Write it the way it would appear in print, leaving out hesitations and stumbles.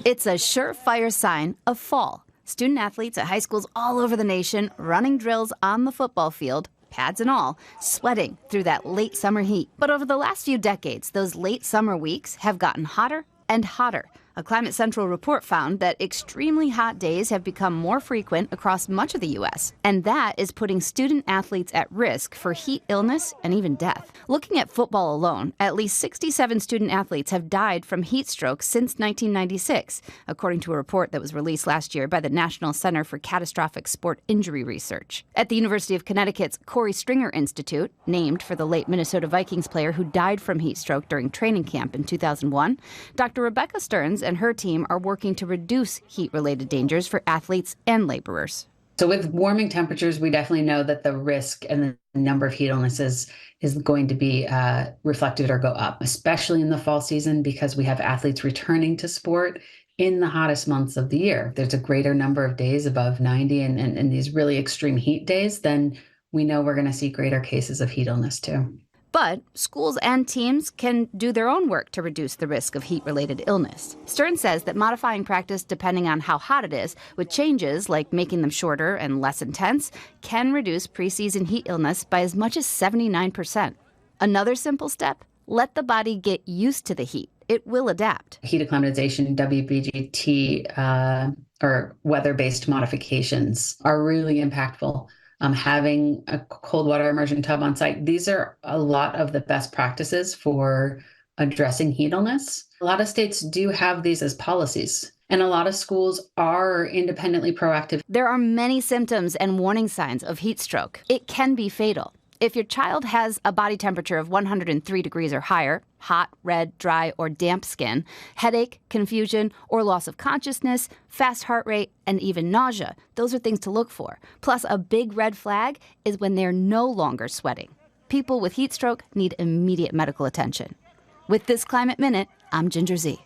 It's a surefire sign of fall. Student athletes at high schools all over the nation running drills on the football field, pads and all, sweating through that late summer heat. But over the last few decades, those late summer weeks have gotten hotter and hotter. A Climate Central report found that extremely hot days have become more frequent across much of the U.S., and that is putting student athletes at risk for heat illness and even death. Looking at football alone, at least 67 student athletes have died from heat stroke since 1996, according to a report that was released last year by the National Center for Catastrophic Sport Injury Research. At the University of Connecticut's Corey Stringer Institute, named for the late Minnesota Vikings player who died from heat stroke during training camp in 2001, Dr. Rebecca Stearns and her team are working to reduce heat-related dangers for athletes and laborers. So with warming temperatures, we definitely know that the risk and the number of heat illnesses is going to be reflected or go up, especially in the fall season, because we have athletes returning to sport in the hottest months of the year. There's a greater number of days above 90 and these really extreme heat days, then we know we're going to see greater cases of heat illness too. But schools and teams can do their own work to reduce the risk of heat-related illness. Stearns says that modifying practice depending on how hot it is, with changes like making them shorter and less intense, can reduce preseason heat illness by as much as 79%. Another simple step, let the body get used to the heat. It will adapt. Heat acclimatization, WBGT, or weather-based modifications are really impactful. Having a cold water immersion tub on site. These are a lot of the best practices for addressing heat illness. A lot of states do have these as policies, and a lot of schools are independently proactive. There are many symptoms and warning signs of heat stroke. It can be fatal. If your child has a body temperature of 103 degrees or higher, hot, red, dry, or damp skin, headache, confusion, or loss of consciousness, fast heart rate, and even nausea, those are things to look for. Plus, a big red flag is when they're no longer sweating. People with heat stroke need immediate medical attention. With this Climate Minute, I'm Ginger Zee.